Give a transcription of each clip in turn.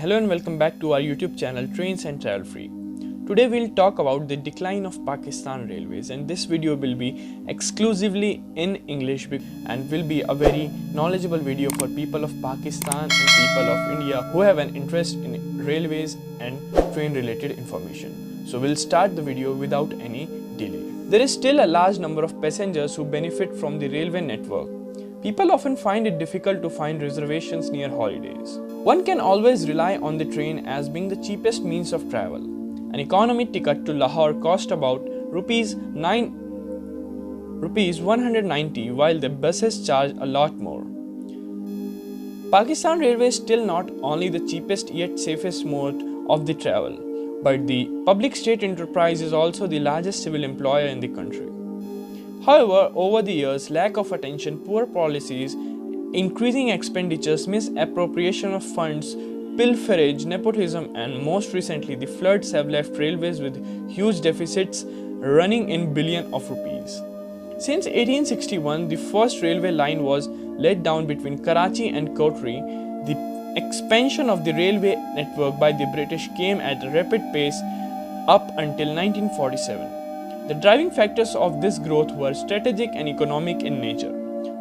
Hello and welcome back to our YouTube channel Trains and Travel Free. Today we'll talk about the decline of Pakistan Railways, and this video will be exclusively in English and will be a very knowledgeable video for people of Pakistan and people of India who have an interest in railways and train related information. So we'll start the video without any delay. There is still a large number of passengers who benefit from the railway network. People often find it difficult to find reservations near holidays. One can always rely on the train as being the cheapest means of travel. An economy ticket to Lahore cost about rupees 190, while the buses charge a lot more. Pakistan Railways is still not only the cheapest yet safest mode of the travel, but the public state enterprise is also the largest civil employer in the country. However, over the years, lack of attention, poor policies, increasing expenditures, misappropriation of funds, pilferage, nepotism, and most recently the floods have left railways with huge deficits running in billions of rupees. Since 1861, the first railway line was laid down between Karachi and Kotri. The expansion of the railway network by the British came at a rapid pace up until 1947. The driving factors of this growth were strategic and economic in nature.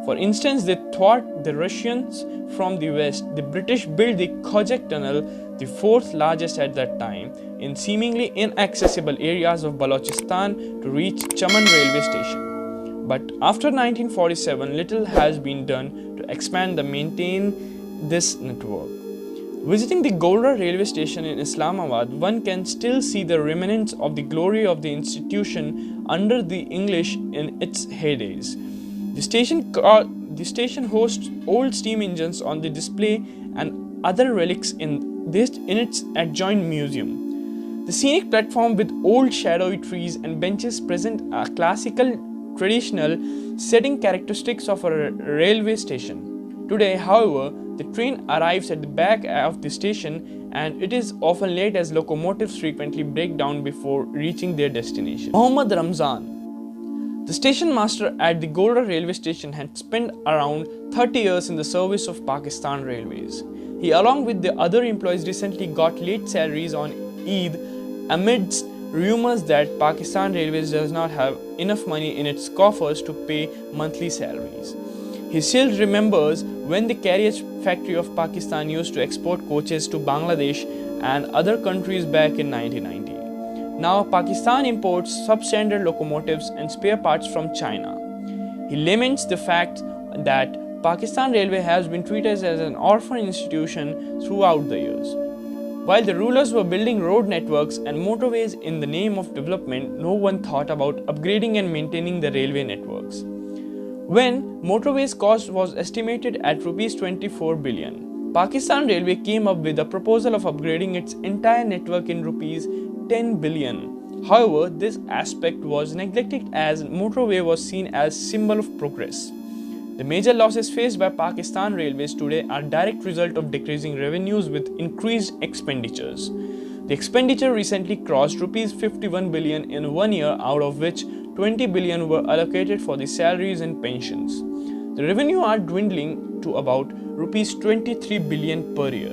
For instance, they thwarted the Russians from the west. The British built the Khojak Tunnel, the fourth largest at that time, in seemingly inaccessible areas of Balochistan to reach Chaman railway station. But after 1947, little has been done to expand and maintain this network. Visiting the Golra railway station in Islamabad, one can still see the remnants of the glory of the institution under the English in its heydays. The station hosts old steam engines on the display and other relics in its adjoined museum. The scenic platform with old shadowy trees and benches present a classical traditional setting characteristics of a railway station. Today, however, the train arrives at the back of the station and it is often late as locomotives frequently break down before reaching their destination. Muhammad Ramzan, the station master at the Golra railway station, had spent around 30 years in the service of Pakistan Railways. He, along with the other employees, recently got late salaries on Eid amidst rumors that Pakistan Railways does not have enough money in its coffers to pay monthly salaries. He still remembers when the carriage factory of Pakistan used to export coaches to Bangladesh and other countries back in 1990. Now Pakistan imports substandard locomotives and spare parts from China. He laments the fact that Pakistan Railway has been treated as an orphan institution throughout the years. While the rulers were building road networks and motorways in the name of development, no one thought about upgrading and maintaining the railway networks. When motorways cost was estimated at rupees 24 billion, Pakistan Railway came up with a proposal of upgrading its entire network in rupees 10 billion. However, this aspect was neglected as motorway was seen as symbol of progress. The major losses faced by Pakistan Railways today are direct result of decreasing revenues with increased expenditures. The expenditure recently crossed rupees 51 billion in 1 year, out of which 20 billion were allocated for the salaries and pensions. The revenue are dwindling to about rupees 23 billion per year.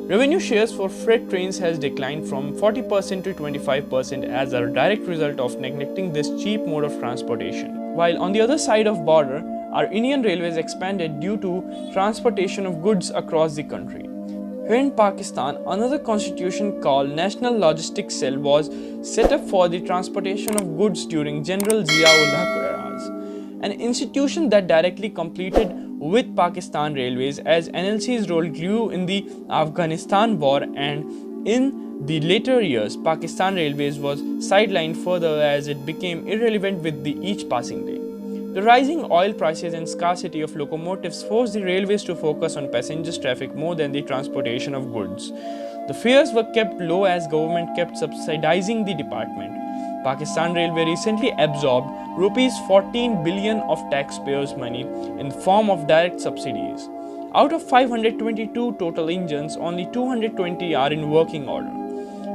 Revenue shares for freight trains has declined from 40% to 25% as a direct result of neglecting this cheap mode of transportation. While on the other side of border, our Indian railways expanded due to transportation of goods across the country. Here in Pakistan, another constitution called National Logistics Cell was set up for the transportation of goods during General Zia-ul-Haq eras, an institution that directly competed with Pakistan Railways as NLC's role grew in the Afghanistan war, and in the later years, Pakistan Railways was sidelined further as it became irrelevant with each passing day. The rising oil prices and scarcity of locomotives forced the railways to focus on passengers traffic more than the transportation of goods. The fares were kept low as government kept subsidizing the department. Pakistan Railway recently absorbed rupees 14 billion of taxpayers' money in the form of direct subsidies. Out of 522 total engines, only 220 are in working order,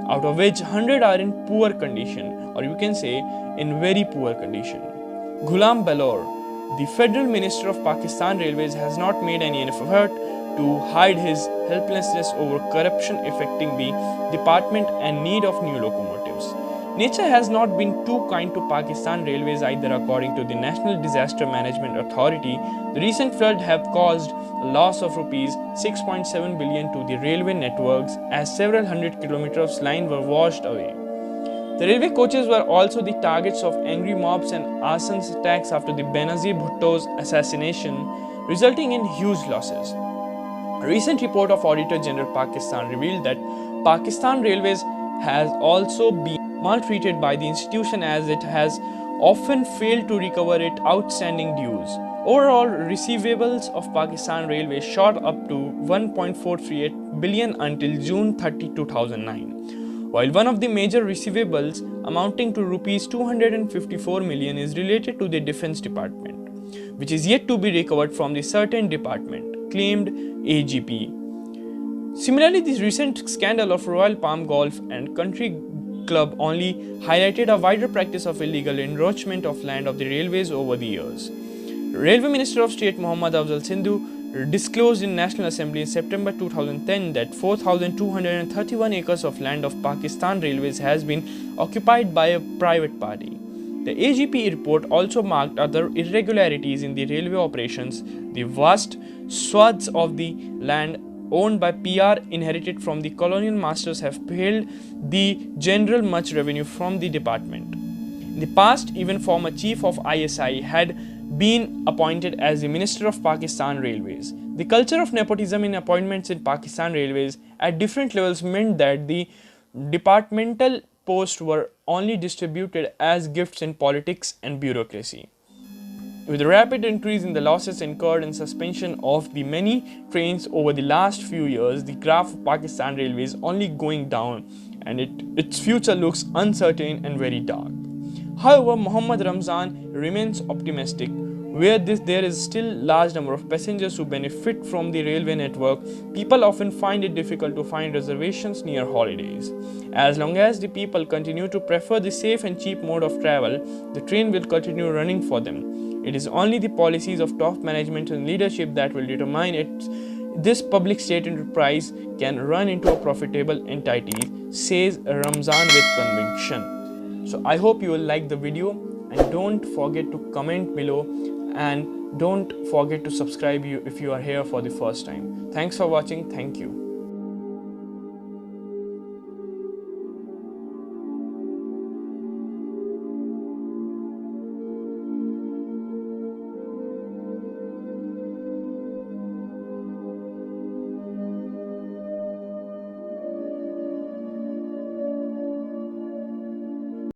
out of which 100 are in poor condition, or you can say in very poor condition. Ghulam Belor, the Federal Minister of Pakistan Railways, has not made any effort to hide his helplessness over corruption affecting the department and need of new locomotives. Nature has not been too kind to Pakistan Railways either. According to the National Disaster Management Authority, the recent flood have caused a loss of rupees 6.7 billion to the railway networks as several hundred kilometers of line were washed away. The railway coaches were also the targets of angry mobs and arson attacks after the Benazir Bhutto's assassination, resulting in huge losses. A recent report of Auditor General Pakistan revealed that Pakistan Railways has also been maltreated by the institution as it has often failed to recover its outstanding dues. Overall, receivables of Pakistan Railways shot up to 1.438 billion until June 30, 2009. While one of the major receivables amounting to rupees 254 million is related to the Defense Department, which is yet to be recovered from the certain department, claimed AGP. Similarly, the recent scandal of Royal Palm Golf and Country Club only highlighted a wider practice of illegal encroachment of land of the railways over the years. Railway Minister of State Muhammad Afzal Sindhu disclosed in National Assembly in September 2010 that 4,231 acres of land of Pakistan Railways has been occupied by a private party. The AGP report also marked other irregularities in the railway operations. The vast swaths of the land owned by PR inherited from the colonial masters have failed the general much revenue from the department. In the past, even former chief of ISI had been appointed as the Minister of Pakistan Railways. The culture of nepotism in appointments in Pakistan Railways at different levels meant that the departmental posts were only distributed as gifts in politics and bureaucracy. With the rapid increase in the losses incurred and suspension of the many trains over the last few years, the graph of Pakistan Railways is only going down and its future looks uncertain and very dark. However, Muhammad Ramzan remains optimistic. Where there is still large number of passengers who benefit from the railway network, people often find it difficult to find reservations near holidays. As long as the people continue to prefer the safe and cheap mode of travel, the train will continue running for them. It is only the policies of top management and leadership that will determine this public state enterprise can run into a profitable entity, says Ramzan with conviction. So I hope you will like the video and don't forget to comment below and don't forget to subscribe if you are here for the first time. Thanks for watching. Thank you.